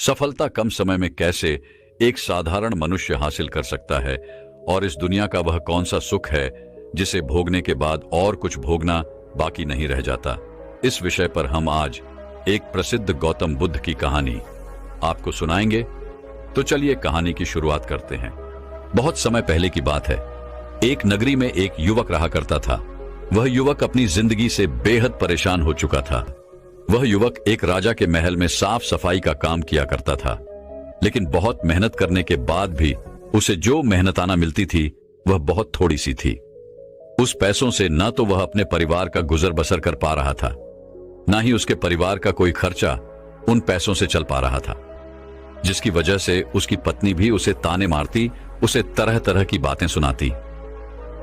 सफलता कम समय में कैसे एक साधारण मनुष्य हासिल कर सकता है और इस दुनिया का वह कौन सा सुख है जिसे भोगने के बाद और कुछ भोगना बाकी नहीं रह जाता। इस विषय पर हम आज एक प्रसिद्ध गौतम बुद्ध की कहानी आपको सुनाएंगे। तो चलिए कहानी की शुरुआत करते हैं। बहुत समय पहले की बात है। एक नगरी में एक युवक रहा करता था। वह युवक अपनी जिंदगी से बेहद परेशान हो चुका था। वह युवक एक राजा के महल में साफ सफाई का काम किया करता था, लेकिन बहुत मेहनत करने के बाद भी उसे जो मेहनताना मिलती थी वह बहुत थोड़ी सी थी। उस पैसों से न तो वह अपने परिवार का गुजर बसर कर पा रहा था, न ही उसके परिवार का कोई खर्चा उन पैसों से चल पा रहा था, जिसकी वजह से उसकी पत्नी भी उसे ताने मारती, उसे तरह तरह की बातें सुनाती।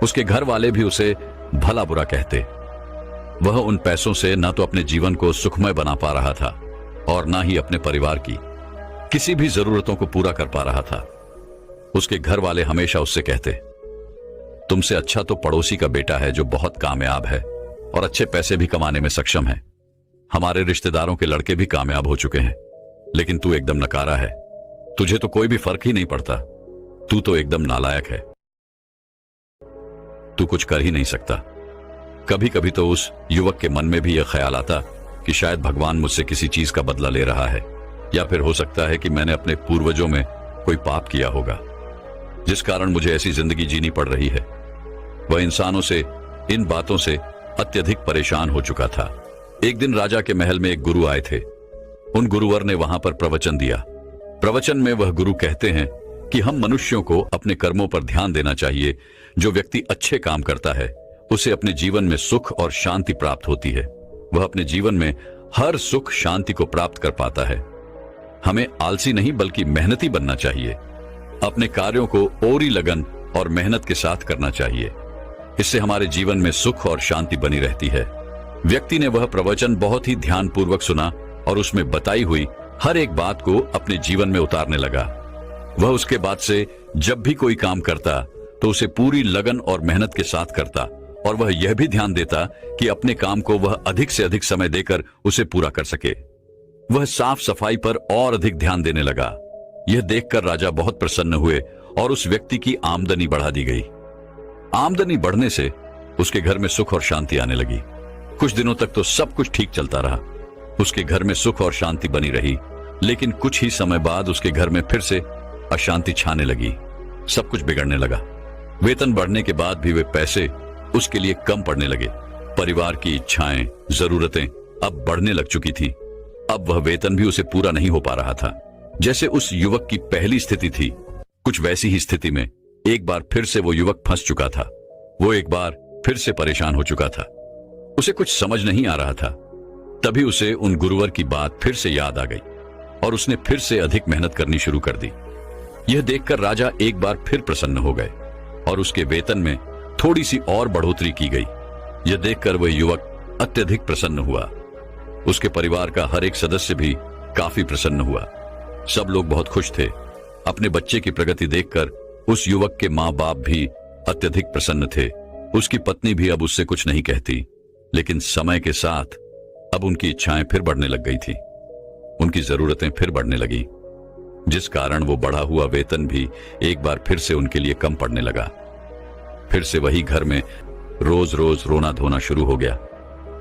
उसके घर वाले भी उसे भला बुरा कहते। वह उन पैसों से न तो अपने जीवन को सुखमय बना पा रहा था और न ही अपने परिवार की किसी भी जरूरतों को पूरा कर पा रहा था। उसके घर वाले हमेशा उससे कहते, तुमसे अच्छा तो पड़ोसी का बेटा है जो बहुत कामयाब है और अच्छे पैसे भी कमाने में सक्षम है। हमारे रिश्तेदारों के लड़के भी कामयाब हो चुके हैं, लेकिन तू एकदम नकारा है। तुझे तो कोई भी फर्क ही नहीं पड़ता। तू तो एकदम नालायक है। तू कुछ कर ही नहीं सकता। कभी कभी तो उस युवक के मन में भी यह ख्याल आता कि शायद भगवान मुझसे किसी चीज का बदला ले रहा है, या फिर हो सकता है कि मैंने अपने पूर्वजों में कोई पाप किया होगा जिस कारण मुझे ऐसी जिंदगी जीनी पड़ रही है। वह इंसानों से इन बातों से अत्यधिक परेशान हो चुका था। एक दिन राजा के महल में एक गुरु आए थे। उन गुरुवर ने वहां पर प्रवचन दिया। प्रवचन में वह गुरु कहते हैं कि हम मनुष्यों को अपने कर्मों पर ध्यान देना चाहिए। जो व्यक्ति अच्छे काम करता है उसे अपने जीवन में सुख और शांति प्राप्त होती है। वह अपने जीवन में हर सुख शांति को प्राप्त कर पाता है। हमें आलसी नहीं बल्कि मेहनती बनना चाहिए। अपने कार्यों को ओरी लगन और मेहनत के साथ करना चाहिए। इससे हमारे जीवन में सुख और शांति बनी रहती है। व्यक्ति ने वह प्रवचन बहुत ही ध्यानपूर्वक सुना और उसमें बताई हुई हर एक बात को अपने जीवन में उतारने लगा। वह उसके बाद से जब भी कोई काम करता तो उसे पूरी लगन और मेहनत के साथ करता, और वह यह भी ध्यान देता कि अपने काम को वह अधिक से अधिक समय देकर उसे पूरा कर सके। वह साफ सफाई पर और अधिक ध्यान देने लगा। यह देखकर राजा बहुत प्रसन्न हुए और उस व्यक्ति की आमदनी बढ़ा दी गई। आमदनी बढ़ने से उसके घर में सुख और शांति आने लगी। कुछ दिनों तक तो सब कुछ ठीक चलता रहा। उसके घर में सुख और शांति बनी रही, लेकिन कुछ ही समय बाद उसके घर में फिर से अशांति छाने लगी। सब कुछ बिगड़ने लगा। वेतन बढ़ने के बाद भी वे पैसे उसके लिए कम पड़ने लगे। परिवार की इच्छाएं, जरूरतें अब बढ़ने लग चुकी थी। अब वह वेतन भी उसे पूरा नहीं हो पा रहा था। जैसे उस युवक की पहली स्थिति थी, कुछ वैसी ही स्थिति में एक बार फिर से वो युवक फंस चुका था। वो एक बार फिर से परेशान हो चुका था। उसे कुछ समझ नहीं आ रहा था। तभी उसे उन गुरुवर की बात फिर से याद आ गई और उसने फिर से अधिक मेहनत करनी शुरू कर दी। यह देखकर राजा एक बार फिर प्रसन्न हो गए और उसके वेतन में थोड़ी सी और बढ़ोतरी की गई। यह देखकर वह युवक अत्यधिक प्रसन्न हुआ। उसके परिवार का हर एक सदस्य भी काफी प्रसन्न हुआ। सब लोग बहुत खुश थे। अपने बच्चे की प्रगति देखकर उस युवक के माँ बाप भी अत्यधिक प्रसन्न थे। उसकी पत्नी भी अब उससे कुछ नहीं कहती, लेकिन समय के साथ अब उनकी इच्छाएं फिर बढ़ने लग गई थी। उनकी जरूरतें फिर बढ़ने लगी, जिस कारण वो बढ़ा हुआ वेतन भी एक बार फिर से उनके लिए कम पड़ने लगा। फिर से वही घर में रोज रोज रोना धोना शुरू हो गया।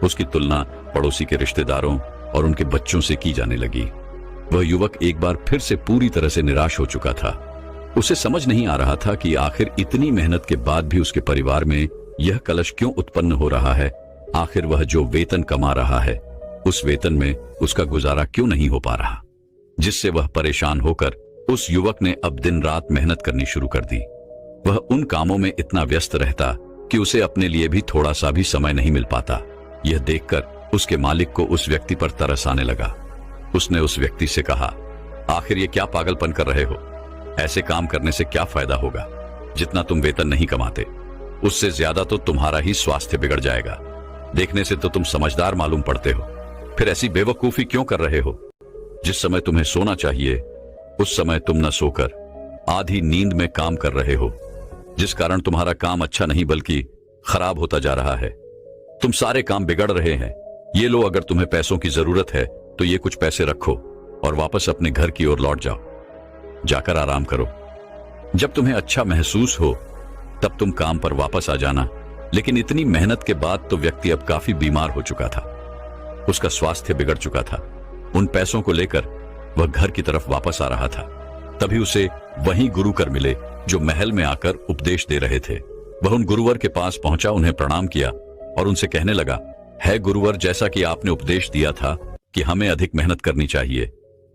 उसकी तुलना पड़ोसी के रिश्तेदारों और उनके बच्चों से की जाने लगी। वह युवक एक बार फिर से पूरी तरह से निराश हो चुका था। उसे समझ नहीं आ रहा था कि आखिर इतनी मेहनत के बाद भी उसके परिवार में यह कलश क्यों उत्पन्न हो रहा है। आखिर वह जो वेतन कमा रहा है उस वेतन में उसका गुजारा क्यों नहीं हो पा रहा, जिससे वह परेशान होकर उस युवक ने अब दिन रात मेहनत करनी शुरू कर दी। वह उन कामों में इतना व्यस्त रहता कि उसे अपने लिए भी थोड़ा सा भी समय नहीं मिल पाता। यह देखकर उसके मालिक को उस व्यक्ति पर तरस आने लगा। उसने उस व्यक्ति से कहा, आखिर ये क्या पागलपन कर रहे हो? ऐसे काम करने से क्या फायदा होगा? जितना तुम वेतन नहीं कमाते उससे ज्यादा तो तुम्हारा ही स्वास्थ्य बिगड़ जाएगा। देखने से तो तुम समझदार मालूम पड़ते हो, फिर ऐसी बेवकूफी क्यों कर रहे हो? जिस समय तुम्हें सोना चाहिए उस समय तुम न सोकर आधी नींद में काम कर रहे हो, जिस कारण तुम्हारा काम अच्छा नहीं बल्कि खराब होता जा रहा है। तुम सारे काम बिगड़ रहे हैं। ये लो, अगर तुम्हें पैसों की जरूरत है तो ये कुछ पैसे रखो। और वापस अपने घर की ओर लौट जाओ। जाकर आराम करो। जब तुम्हें अच्छा महसूस हो तब तुम काम पर वापस आ जाना। लेकिन इतनी मेहनत के बाद तो व्यक्ति अब काफी बीमार हो चुका था। उसका स्वास्थ्य बिगड़ चुका था। उन पैसों को लेकर वह घर की तरफ वापस आ रहा था। तभी उसे वही गुरुकर मिले जो महल में आकर उपदेश दे रहे थे। वह उन गुरुवर के पास पहुंचा, उन्हें प्रणाम किया और उनसे कहने लगा, है गुरुवर, जैसा कि आपने उपदेश दिया था कि हमें अधिक मेहनत करनी चाहिए,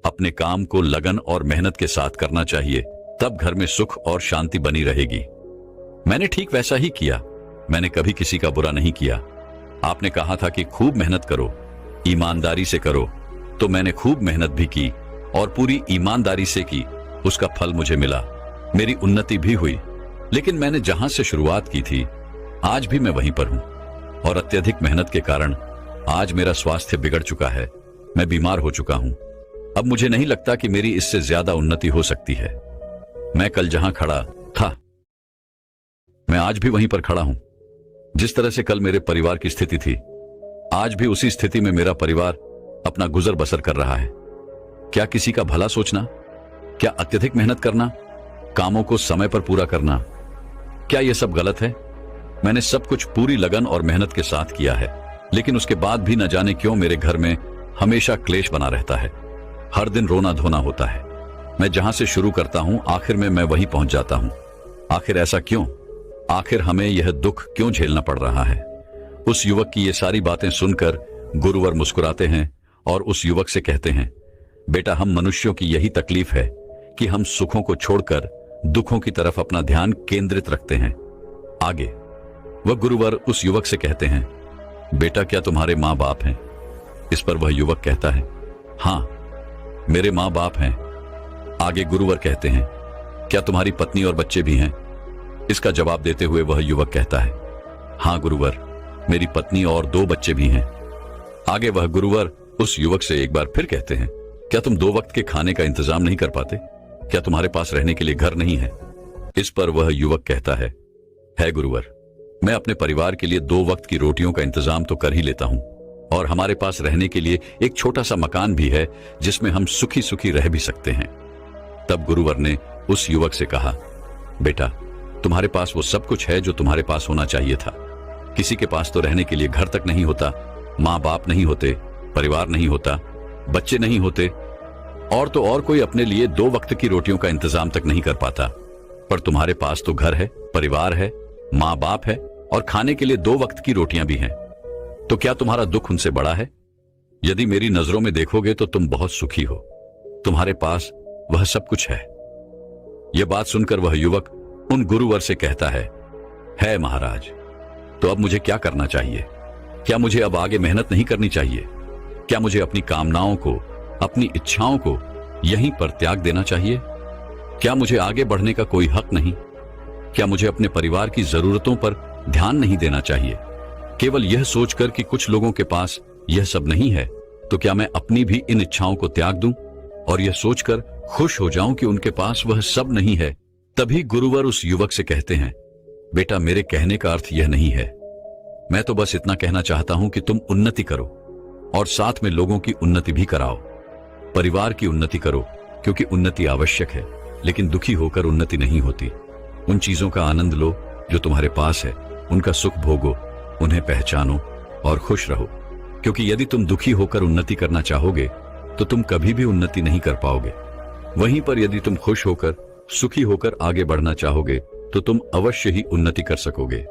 अपने काम को लगन और मेहनत के साथ करना चाहिए, तब घर में सुख और शांति बनी रहेगी। मैंने ठीक वैसा ही किया। मैंने कभी किसी का बुरा नहीं किया। आपने कहा था कि खूब मेहनत करो, ईमानदारी से करो, तो मैंने खूब मेहनत भी की और पूरी ईमानदारी से की। उसका फल मुझे मिला, मेरी उन्नति भी हुई। लेकिन मैंने जहां से शुरुआत की थी आज भी मैं वहीं पर हूं और अत्यधिक मेहनत के कारण आज मेरा स्वास्थ्य बिगड़ चुका है। मैं बीमार हो चुका हूं। अब मुझे नहीं लगता कि मेरी इससे ज्यादा उन्नति हो सकती है। मैं कल जहां खड़ा था मैं आज भी वहीं पर खड़ा हूं। जिस तरह से कल मेरे परिवार की स्थिति थी, आज भी उसी स्थिति में मेरा परिवार अपना गुजर बसर कर रहा है। क्या किसी का भला सोचना, क्या अत्यधिक मेहनत करना, कामों को समय पर पूरा करना, क्या यह सब गलत है? मैंने सब कुछ पूरी लगन और मेहनत के साथ किया है, लेकिन उसके बाद भी न जाने क्यों मेरे घर में हमेशा क्लेश बना रहता है। हर दिन रोना धोना होता है। मैं जहां से शुरू करता हूं आखिर में मैं वहीं पहुंच जाता हूं। आखिर ऐसा क्यों? आखिर हमें यह दुख क्यों झेलना पड़ रहा है? उस युवक की ये सारी बातें सुनकर गुरुवर मुस्कुराते हैं और उस युवक से कहते हैं, बेटा, हम मनुष्यों की यही तकलीफ है कि हम सुखों को छोड़कर दुखों की तरफ अपना ध्यान केंद्रित रखते हैं। आगे वह गुरुवर उस युवक से कहते हैं, बेटा, क्या तुम्हारे माँ बाप हैं? इस पर वह युवक कहता है, हाँ, मेरे माँ बाप हैं। आगे गुरुवर कहते हैं, क्या तुम्हारी पत्नी और बच्चे भी हैं? इसका जवाब देते हुए वह युवक कहता है, हाँ गुरुवर, मेरी पत्नी और 2 बच्चे भी हैं। आगे वह गुरुवर उस युवक से एक बार फिर कहते हैं, क्या तुम 2 वक्त के खाने का इंतजाम नहीं कर पाते? क्या तुम्हारे पास रहने के लिए घर नहीं है? इस पर वह युवक कहता है गुरुवर, मैं अपने परिवार के लिए 2 वक्त की रोटियों का इंतजाम तो कर ही लेता हूं और हमारे पास रहने के लिए एक छोटा सा मकान भी है जिसमें हम सुखी सुखी रह भी सकते हैं। तब गुरुवर ने उस युवक से कहा, बेटा, तुम्हारे पास वो सब कुछ है जो तुम्हारे पास होना चाहिए था। किसी के पास तो रहने के लिए घर तक नहीं होता, माँ बाप नहीं होते, परिवार नहीं होता, बच्चे नहीं होते, और तो और कोई अपने लिए 2 वक्त की रोटियों का इंतजाम तक नहीं कर पाता। पर तुम्हारे पास तो घर है, परिवार है, माँ बाप है और खाने के लिए 2 वक्त की रोटियां भी हैं। तो क्या तुम्हारा दुख उनसे बड़ा है? यदि मेरी नजरों में देखोगे तो तुम बहुत सुखी हो। तुम्हारे पास वह सब कुछ है। यह बात सुनकर वह युवक उन गुरुवर से कहता है महाराज, तो अब मुझे क्या करना चाहिए? क्या मुझे अब आगे मेहनत नहीं करनी चाहिए? क्या मुझे अपनी कामनाओं को, अपनी इच्छाओं को यहीं पर त्याग देना चाहिए? क्या मुझे आगे बढ़ने का कोई हक नहीं? क्या मुझे अपने परिवार की जरूरतों पर ध्यान नहीं देना चाहिए? केवल यह सोचकर कि कुछ लोगों के पास यह सब नहीं है, तो क्या मैं अपनी भी इन इच्छाओं को त्याग दूं और यह सोचकर खुश हो जाऊं कि उनके पास वह सब नहीं है? तभी गुरुवर उस युवक से कहते हैं, बेटा, मेरे कहने का अर्थ यह नहीं है। मैं तो बस इतना कहना चाहता हूं कि तुम उन्नति करो और साथ में लोगों की उन्नति भी कराओ। परिवार की उन्नति करो क्योंकि उन्नति आवश्यक है, लेकिन दुखी होकर उन्नति नहीं होती। उन चीजों का आनंद लो जो तुम्हारे पास है, उनका सुख भोगो, उन्हें पहचानो और खुश रहो। क्योंकि यदि तुम दुखी होकर उन्नति करना चाहोगे तो तुम कभी भी उन्नति नहीं कर पाओगे। वहीं पर यदि तुम खुश होकर, सुखी होकर आगे बढ़ना चाहोगे तो तुम अवश्य ही उन्नति कर सकोगे।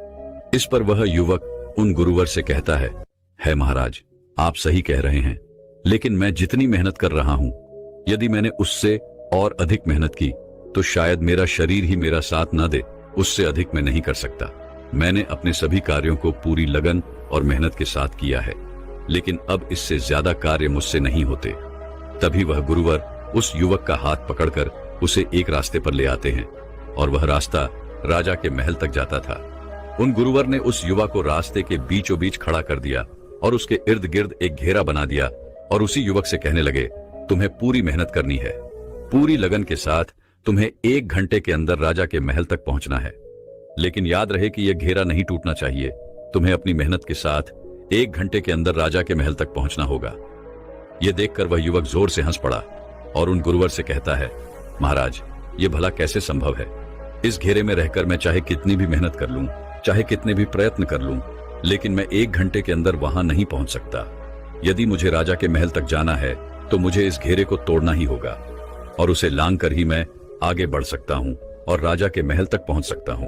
इस पर वह युवक उन गुरुवर से कहता है महाराज, आप सही कह रहे हैं, लेकिन मैं जितनी मेहनत कर रहा हूं, यदि मैंने उससे और अधिक मेहनत की तो शायद मेरा शरीर ही मेरा साथ ना दे। उससे अधिक मैं नहीं कर सकता। मैंने अपने सभी कार्यों को पूरी लगन और मेहनत के साथ किया है, लेकिन अब इससे ज्यादा कार्य मुझसे नहीं होते। तभी वह गुरुवर उस युवक का हाथ पकड़कर उसे एक रास्ते पर ले आते हैं और वह रास्ता राजा के महल तक जाता था। उन गुरुवर ने उस युवक को रास्ते के बीचों बीच खड़ा कर दिया और उसके इर्द गिर्द एक घेरा बना दिया और उसी युवक से कहने लगे, तुम्हें पूरी मेहनत करनी है, पूरी लगन के साथ तुम्हें 1 घंटे के अंदर राजा के महल तक पहुंचना है। लेकिन याद रहे कि यह घेरा नहीं टूटना चाहिए। तुम्हें अपनी मेहनत के साथ 1 घंटे के अंदर राजा के महल तक पहुंचना होगा। यह देखकर वह युवक जोर से हंस पड़ा और उन गुरुवर से कहता है, महाराज, ये भला कैसे संभव है? इस घेरे में रहकर मैं चाहे कितनी भी मेहनत कर लूं, चाहे कितने भी प्रयत्न कर लूं, लेकिन मैं 1 घंटे के अंदर वहां नहीं पहुंच सकता। यदि मुझे राजा के महल तक जाना है तो मुझे इस घेरे को तोड़ना ही होगा और उसे लांग कर ही मैं आगे बढ़ सकता हूं और राजा के महल तक पहुंच सकता हूं।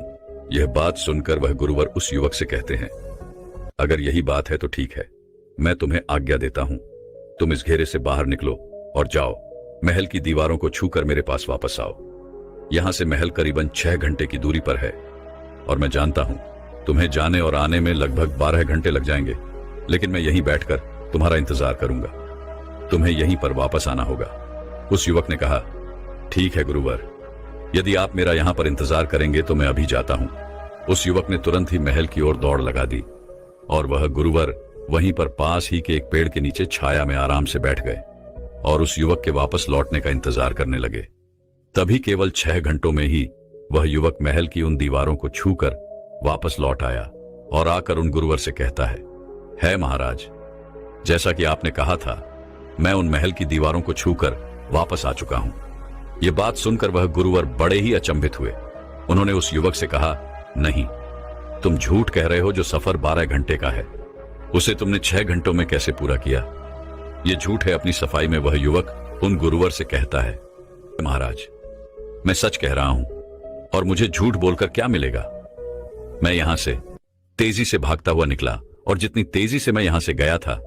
यह बात सुनकर वह गुरुवर उस युवक से कहते हैं, अगर यही बात है तो ठीक है, मैं तुम्हें आज्ञा देता हूं। तुम इस घेरे से बाहर निकलो और जाओ, महल की दीवारों को छूकर मेरे पास वापस आओ। यहां से महल करीबन 6 घंटे की दूरी पर है और मैं जानता हूं तुम्हें जाने और आने में लगभग 12 घंटे लग जाएंगे, लेकिन मैं यहीं बैठकर तुम्हारा इंतजार करूंगा। तुम्हें यहीं पर वापस आना होगा। उस युवक ने कहा, ठीक है गुरुवर, यदि आप मेरा यहां पर इंतजार करेंगे तो मैं अभी जाता हूं। उस युवक ने तुरंत ही महल की ओर दौड़ लगा दी और वह गुरुवर वहीं पर पास ही के एक पेड़ के नीचे छाया में आराम से बैठ गए और उस युवक के वापस लौटने का इंतजार करने लगे। तभी केवल 6 घंटों में ही वह युवक महल की उन दीवारों को छूकर वापस लौट आया और आकर उन गुरुवर से कहता है महाराज, जैसा कि आपने कहा था, मैं उन महल की दीवारों को छूकर वापस आ चुका हूं। यह बात सुनकर वह गुरुवर बड़े ही अचंभित हुए। उन्होंने उस युवक से कहा, नहीं, तुम झूठ कह रहे हो। जो सफर 12 घंटे का है उसे तुमने 6 घंटों में कैसे पूरा किया? यह झूठ है। अपनी सफाई में वह युवक उन गुरुवर से कहता है, महाराज, मैं सच कह रहा हूं और मुझे झूठ बोलकर क्या मिलेगा? मैं यहां से तेजी से भागता हुआ निकला और जितनी तेजी से मैं यहां से गया था,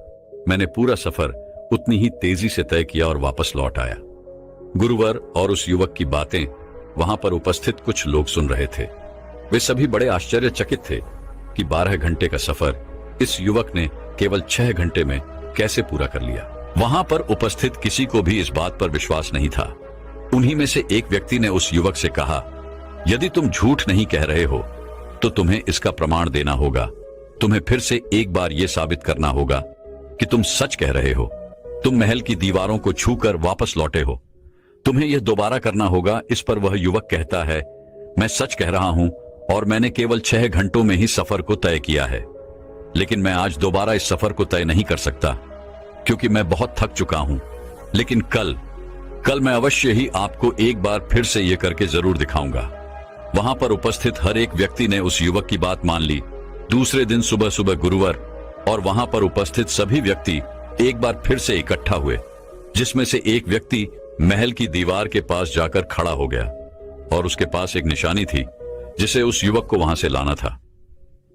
मैंने पूरा सफर उतनी ही तेजी से तय किया और वापस लौट आया। गुरुवर और उस युवक की बातें वहां पर उपस्थित कुछ लोग सुन रहे थे। वे सभी बड़े आश्चर्यचकित थे कि 12 घंटे का सफर इस युवक ने केवल 6 घंटे में कैसे पूरा कर लिया। वहां पर उपस्थित किसी को भी इस बात पर विश्वास नहीं था। उन्हीं में से एक व्यक्ति ने उस युवक से कहा, यदि तुम झूठ नहीं कह रहे हो तो तुम्हें इसका प्रमाण देना होगा। तुम्हें फिर से एक बार यह साबित करना होगा कि तुम सच कह रहे हो। तुम महल की दीवारों को छूकर वापस लौटे हो। तुम्हें यह दोबारा करना होगा। इस पर वह युवक कहता है, मैं सच कह रहा हूं और मैंने केवल 6 घंटों में ही सफर को तय किया है, लेकिन मैं आज दोबारा इस सफर को तय नहीं कर सकता क्योंकि मैं बहुत थक चुका हूं। लेकिन कल मैं अवश्य ही आपको एक बार फिर से यह करके जरूर दिखाऊंगा। वहां पर उपस्थित हर एक व्यक्ति ने उस युवक की बात मान ली। दूसरे दिन सुबह सुबह गुरुवर और वहां पर उपस्थित सभी व्यक्ति एक बार फिर से इकट्ठा हुए, जिसमें से एक व्यक्ति महल की दीवार के पास जाकर खड़ा हो गया और उसके पास एक निशानी थी जिसे उस युवक को वहां से लाना था।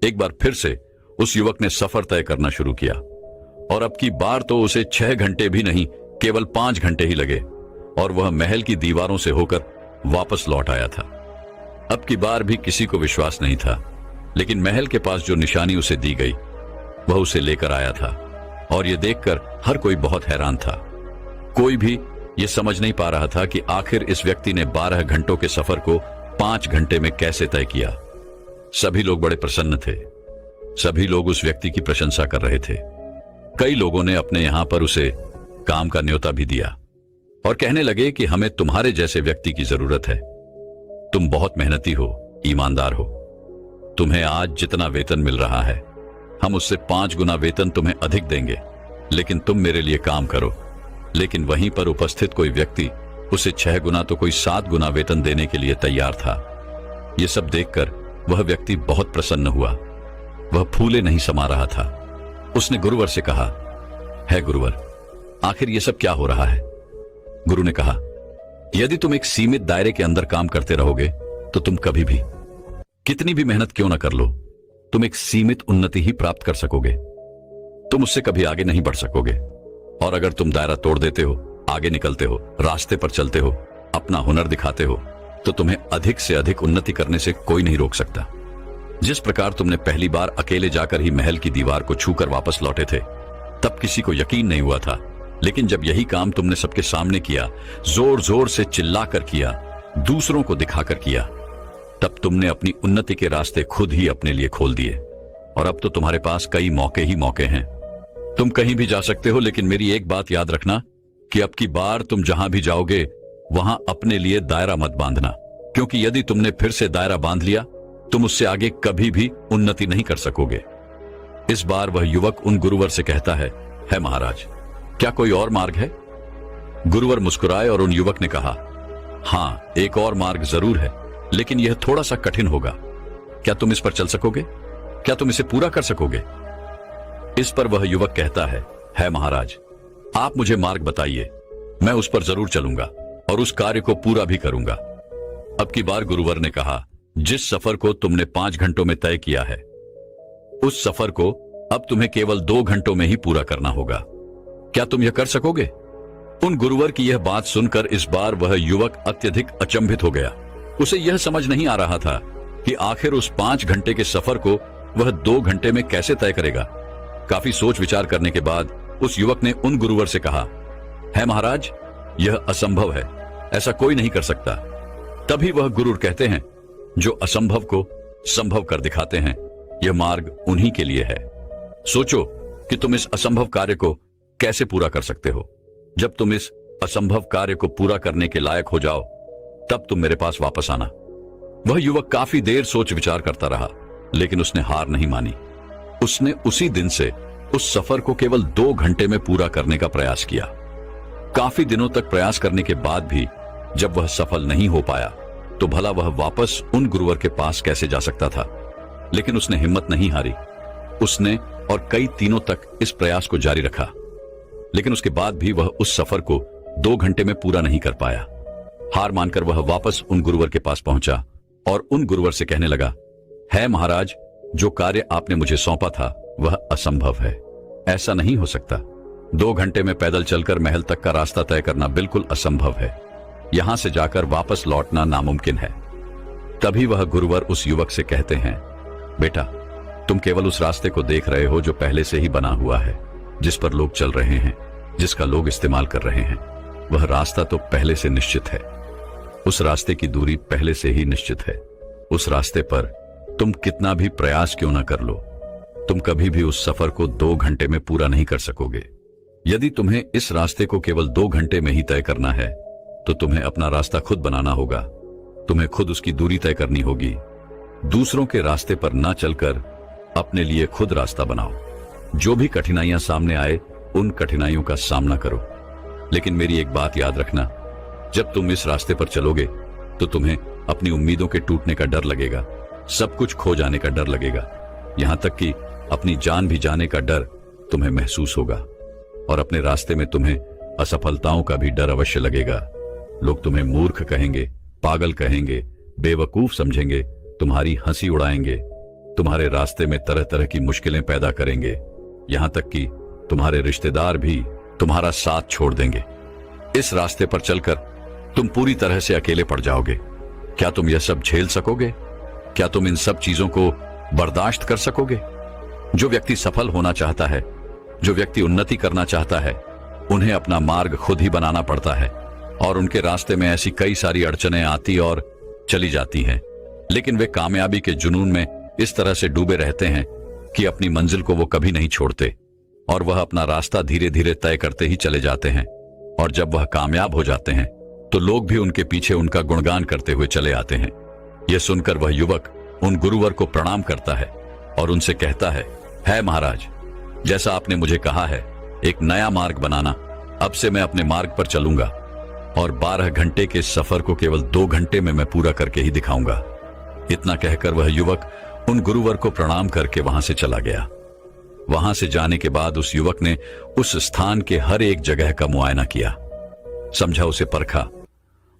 एक बार फिर से उस युवक ने सफर तय करना शुरू किया और अब की बार तो उसे 6 घंटे भी नहीं, केवल 5 घंटे ही लगे और वह महल की दीवारों से होकर वापस लौट आया था। अब की बार भी किसी को विश्वास नहीं था, लेकिन महल के पास जो निशानी उसे दी गई वह उसे लेकर आया था और यह देखकर हर कोई बहुत हैरान था। कोई भी यह समझ नहीं पा रहा था कि आखिर इस व्यक्ति ने 12 घंटों के सफर को 5 घंटे में कैसे तय किया। सभी लोग बड़े प्रसन्न थे। सभी लोग उस व्यक्ति की प्रशंसा कर रहे थे। कई लोगों ने अपने यहां पर उसे काम का न्योता भी दिया और कहने लगे कि हमें तुम्हारे जैसे व्यक्ति की जरूरत है। तुम बहुत मेहनती हो, ईमानदार हो। तुम्हें आज जितना वेतन मिल रहा है, हम उससे 5 गुना वेतन तुम्हें अधिक देंगे, लेकिन तुम मेरे लिए काम करो। लेकिन वहीं पर उपस्थित कोई व्यक्ति उसे 6 गुना तो कोई 7 गुना वेतन देने के लिए तैयार था। यह सब देखकर वह व्यक्ति बहुत प्रसन्न हुआ। वह फूले नहीं समा रहा था। उसने गुरुवर से कहा, है गुरुवर, आखिर यह सब क्या हो रहा है? गुरु ने कहा, यदि तुम एक सीमित दायरे के अंदर काम करते रहोगे तो तुम कभी भी, कितनी भी मेहनत क्यों ना कर लो, तुम एक सीमित उन्नति ही प्राप्त कर सकोगे। तुम उससे कभी आगे नहीं बढ़ सकोगे। और अगर तुम दायरा तोड़ देते हो, आगे निकलते हो, रास्ते पर चलते हो, अपना हुनर दिखाते हो, तो तुम्हें अधिक से अधिक उन्नति करने से कोई नहीं रोक सकता। जिस प्रकार तुमने पहली बार अकेले जाकर ही महल की दीवार को छूकर वापस लौटे थे, तब किसी को यकीन नहीं हुआ था। लेकिन जब यही काम तुमने सबके सामने किया, जोर जोर से चिल्लाकर किया, दूसरों को दिखाकर किया, तब तुमने अपनी उन्नति के रास्ते खुद ही अपने लिए खोल दिए। और अब तो तुम्हारे पास कई मौके ही मौके हैं। तुम कहीं भी जा सकते हो, लेकिन मेरी एक बात याद रखना कि अब की बार तुम जहां भी जाओगे वहां अपने लिए दायरा मत बांधना, क्योंकि यदि तुमने फिर से दायरा बांध लिया तुम उससे आगे कभी भी उन्नति नहीं कर सकोगे। इस बार वह युवक उन गुरुवर से कहता है महाराज, क्या कोई और मार्ग है? गुरुवर मुस्कुराए और उन युवक ने कहा, हाँ, एक और मार्ग जरूर है, लेकिन यह थोड़ा सा कठिन होगा। क्या तुम इस पर चल सकोगे? क्या तुम इसे पूरा कर सकोगे? इस पर वह युवक कहता है महाराज, आप मुझे मार्ग बताइए, मैं उस पर जरूर चलूंगा और उस कार्य को पूरा भी करूंगा। अब की बार गुरुवर ने कहा, जिस सफर को तुमने 5 घंटों में तय किया है, उस सफर को अब तुम्हें केवल 2 घंटों में ही पूरा करना होगा। क्या तुम यह कर सकोगे? उन गुरुवर की यह बात सुनकर इस बार वह युवक अत्यधिक अचंभित हो गया। उसे यह समझ नहीं आ रहा था कि आखिर उस 5 घंटे के सफर को वह 2 घंटे में कैसे तय करेगा। काफी सोच विचार करने के बाद उस युवक ने उन गुरुवर से कहा, है महाराज, यह असंभव है, ऐसा कोई नहीं कर सकता। तभी वह गुरुर कहते हैं, जो असंभव को संभव कर दिखाते हैं, यह मार्ग उन्हीं के लिए है। सोचो कि तुम इस असंभव कार्य को कैसे पूरा कर सकते हो। जब तुम इस असंभव कार्य को पूरा करने के लायक हो जाओ, तब तुम मेरे पास वापस आना। वह युवक काफी देर सोच विचार करता रहा, लेकिन उसने हार नहीं मानी। उसने उसी दिन से उस सफर को केवल 2 घंटे में पूरा करने का प्रयास किया। काफी दिनों तक प्रयास करने के बाद भी जब वह सफल नहीं हो पाया, तो भला वह वापस उन गुरुवर के पास कैसे जा सकता था। लेकिन उसने हिम्मत नहीं हारी। उसने और कई दिनों तक इस प्रयास को जारी रखा, लेकिन उसके बाद भी वह उस सफर को 2 घंटे में पूरा नहीं कर पाया। हार मानकर वह वापस उन गुरुवर के पास पहुंचा और उन गुरुवर से कहने लगा, है महाराज, जो कार्य आपने मुझे सौंपा था वह असंभव है, ऐसा नहीं हो सकता। 2 घंटे में पैदल चलकर महल तक का रास्ता तय करना बिल्कुल असंभव है। यहां से जाकर वापस लौटना नामुमकिन है। तभी वह गुरुवर उस युवक से कहते हैं, बेटा, तुम केवल उस रास्ते को देख रहे हो जो पहले से ही बना हुआ है, जिस पर लोग चल रहे हैं, जिसका लोग इस्तेमाल कर रहे हैं। वह रास्ता तो पहले से निश्चित है। उस रास्ते की दूरी पहले से ही निश्चित है। उस रास्ते पर तुम कितना भी प्रयास क्यों ना कर लो, तुम कभी भी उस सफर को 2 घंटे में पूरा नहीं कर सकोगे। यदि तुम्हें इस रास्ते को केवल 2 घंटे में ही तय करना है, तो तुम्हें अपना रास्ता खुद बनाना होगा। तुम्हें खुद उसकी दूरी तय करनी होगी। दूसरों के रास्ते पर ना चलकर अपने लिए खुद रास्ता बनाओ। जो भी कठिनाइयां सामने आए, उन कठिनाइयों का सामना करो। लेकिन मेरी एक बात याद रखना, जब तुम इस रास्ते पर चलोगे तो तुम्हें अपनी उम्मीदों के टूटने का डर लगेगा, सब कुछ खो जाने का डर लगेगा, यहां तक कि अपनी जान भी जाने का डर तुम्हें महसूस होगा। और अपने रास्ते में तुम्हें असफलताओं का भी डर अवश्य लगेगा। लोग तुम्हें मूर्ख कहेंगे, पागल कहेंगे, बेवकूफ समझेंगे, तुम्हारी हंसी उड़ाएंगे, तुम्हारे रास्ते में तरह तरह की मुश्किलें पैदा करेंगे, यहां तक कि तुम्हारे रिश्तेदार भी तुम्हारा साथ छोड़ देंगे। इस रास्ते पर चलकर तुम पूरी तरह से अकेले पड़ जाओगे। क्या तुम यह सब झेल सकोगे? क्या तुम इन सब चीजों को बर्दाश्त कर सकोगे? जो व्यक्ति सफल होना चाहता है, जो व्यक्ति उन्नति करना चाहता है, उन्हें अपना मार्ग खुद ही बनाना पड़ता है। और उनके रास्ते में ऐसी कई सारी अड़चनें आती और चली जाती हैं, लेकिन वे कामयाबी के जुनून में इस तरह से डूबे रहते हैं कि अपनी मंजिल को वो कभी नहीं छोड़ते और वह अपना रास्ता धीरे धीरे तय करते ही चले जाते हैं। और जब वह कामयाब हो जाते हैं तो लोग भी उनके पीछे उनका गुणगान करते हुए चले आते हैं। यह सुनकर वह युवक उन गुरुवर को प्रणाम करता है और उनसे कहता है महाराज, जैसा आपने मुझे कहा है एक नया मार्ग बनाना, अब से मैं अपने मार्ग पर चलूंगा और 12 घंटे के सफर को केवल 2 घंटे में मैं पूरा करके ही दिखाऊंगा। इतना कहकर वह युवक उन गुरुवर को प्रणाम करके वहां से चला गया। वहां से जाने के बाद उस युवक ने उस स्थान के हर एक जगह का मुआयना किया, समझा, उसे परखा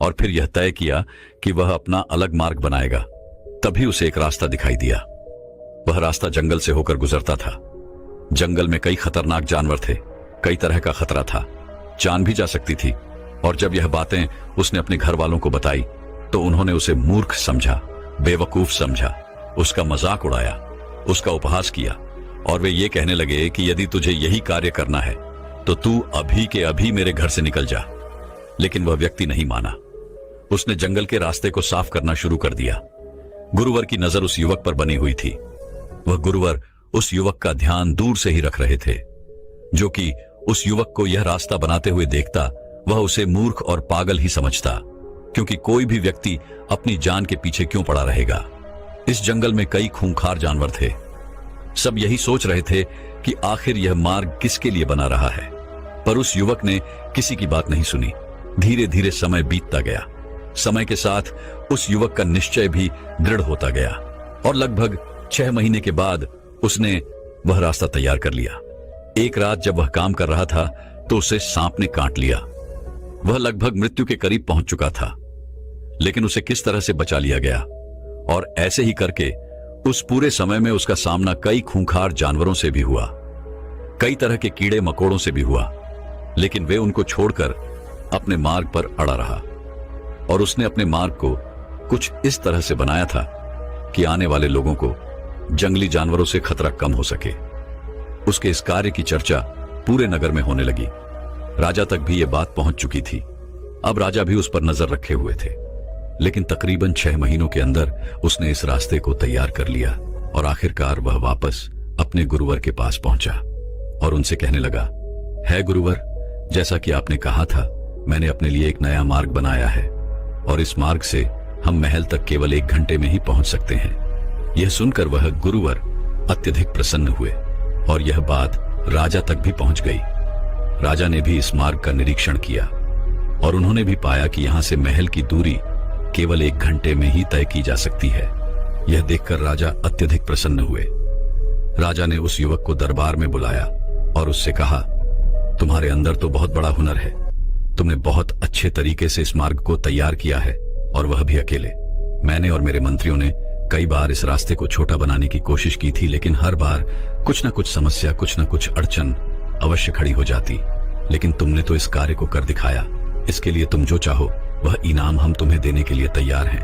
और फिर यह तय किया कि वह अपना अलग मार्ग बनाएगा। तभी उसे एक रास्ता दिखाई दिया। वह रास्ता जंगल से होकर गुजरता था। जंगल में कई खतरनाक जानवर थे, कई तरह का खतरा था, जान भी जा सकती थी। और जब यह बातें उसने अपने घर वालों को बताई तो उन्होंने उसे मूर्ख समझा, बेवकूफ समझा, उसका मजाक उड़ाया, उसका उपहास किया और वे ये कहने लगे कि यदि तुझे यही कार्य करना है तो तू अभी के अभी मेरे घर से निकल जा। लेकिन वह व्यक्ति नहीं माना। उसने जंगल के रास्ते को साफ करना शुरू कर दिया। गुरुवर की नजर उस युवक पर बनी हुई थी। वह गुरुवर उस युवक का ध्यान दूर से ही रख रहे थे। जो कि उस युवक को यह रास्ता बनाते हुए देखता, वह उसे मूर्ख और पागल ही समझता, क्योंकि कोई भी व्यक्ति अपनी जान के पीछे क्यों पड़ा रहेगा। इस जंगल में कई खूंखार जानवर थे। सब यही सोच रहे थे कि आखिर यह मार्ग किसके लिए बना रहा है। पर उस युवक ने किसी की बात नहीं सुनी। धीरे धीरे समय बीतता गया। समय के साथ उस युवक का निश्चय भी दृढ़ होता गया और लगभग 6 महीने के बाद उसने वह रास्ता तैयार कर लिया। एक रात जब वह काम कर रहा था तो उसे सांप ने काट लिया। वह लगभग मृत्यु के करीब पहुंच चुका था, लेकिन उसे किस तरह से बचा लिया गया। और ऐसे ही करके उस पूरे समय में उसका सामना कई खूंखार जानवरों से भी हुआ, कई तरह के कीड़े मकोड़ों से भी हुआ, लेकिन वे उनको छोड़कर अपने मार्ग पर अड़ा रहा। और उसने अपने मार्ग को कुछ इस तरह से बनाया था कि आने वाले लोगों को जंगली जानवरों से खतरा कम हो सके। उसके इस कार्य की चर्चा पूरे नगर में होने लगी। राजा तक भी यह बात पहुंच चुकी थी। अब राजा भी उस पर नजर रखे हुए थे, लेकिन तकरीबन 6 महीनों के अंदर उसने इस रास्ते को तैयार कर लिया और आखिरकार वह वापस अपने गुरुवर के पास पहुंचा और उनसे कहने लगा, है गुरुवर, जैसा कि आपने कहा था, मैंने अपने लिए एक नया मार्ग बनाया है और इस मार्ग से हम महल तक केवल 1 घंटे में ही पहुंच सकते हैं। यह सुनकर वह गुरुवर अत्यधिक प्रसन्न हुए और यह बात राजा तक भी पहुंच गई। राजा ने भी इस मार्ग का निरीक्षण किया और उन्होंने भी पाया कि यहां से महल की दूरी केवल 1 घंटे में ही तय की जा सकती है। यह देखकर राजा अत्यधिक प्रसन्न हुए। राजा ने उस युवक को दरबार में बुलाया और उससे कहा, तुम्हारे अंदर तो बहुत बड़ा हुनर है। तुमने बहुत अच्छे तरीके से इस मार्ग को तैयार किया है और वह भी अकेले। मैंने और मेरे मंत्रियों ने कई बार इस रास्ते को छोटा बनाने की कोशिश की थी, लेकिन हर बार कुछ न कुछ समस्या, कुछ न कुछ अड़चन अवश्य खड़ी हो जाती। लेकिन तुमने तो इस कार्य को कर दिखाया। इसके लिए तुम जो चाहो वह इनाम हम तुम्हें देने के लिए तैयार हैं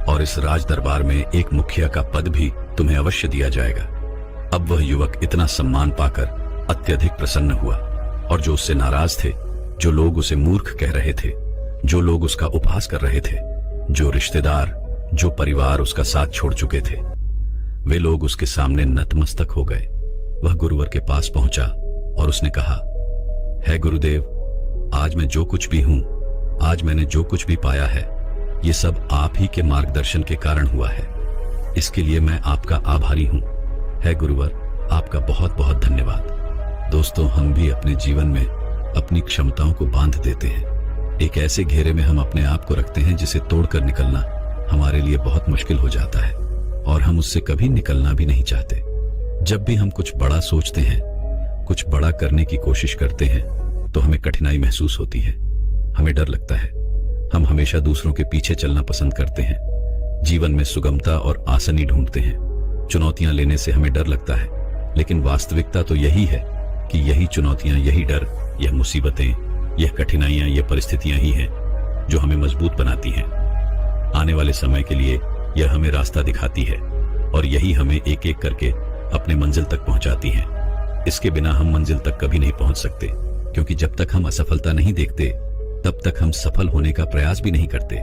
और इस राज दरबार में एक मुखिया का पद भी तुम्हें अवश्य दिया जाएगा। अब वह युवक इतना सम्मान पाकर अत्यधिक प्रसन्न हुआ और जो उससे नाराज थे, जो लोग उसे मूर्ख कह रहे थे, जो लोग उसका उपहास कर रहे थे, जो रिश्तेदार, जो परिवार उसका साथ छोड़ चुके थे, वे लोग उसके सामने नतमस्तक हो गए। वह गुरुवर के पास पहुंचा और उसने कहा, है गुरुदेव, आज मैं जो कुछ भी हूं, आज मैंने जो कुछ भी पाया है, ये सब आप ही के मार्गदर्शन के कारण हुआ है। इसके लिए मैं आपका आभारी हूं। है गुरुवर, आपका बहुत बहुत धन्यवाद। दोस्तों, हम भी अपने जीवन में अपनी क्षमताओं को बांध देते हैं। एक ऐसे घेरे में हम अपने आप को रखते हैं जिसे तोड़कर निकलना हमारे लिए बहुत मुश्किल हो जाता है और हम उससे कभी निकलना भी नहीं चाहते। जब भी हम कुछ बड़ा सोचते हैं, कुछ बड़ा करने की कोशिश करते हैं, तो हमें कठिनाई महसूस होती है, हमें डर लगता है। हम हमेशा दूसरों के पीछे चलना पसंद करते हैं, जीवन में सुगमता और आसानी ढूंढते हैं। चुनौतियां लेने से हमें डर लगता है, लेकिन वास्तविकता तो यही है कि यही चुनौतियां, यही डर, यह मुसीबतें, यह कठिनाइयां, यह परिस्थितियां ही हैं जो हमें मजबूत बनाती हैं। आने वाले समय के लिए यह हमें रास्ता दिखाती है और यही हमें एक एक करके अपने मंजिल तक पहुंचाती है। इसके बिना हम मंजिल तक कभी नहीं पहुंच सकते, क्योंकि जब तक हम असफलता नहीं देखते तब तक हम सफल होने का प्रयास भी नहीं करते।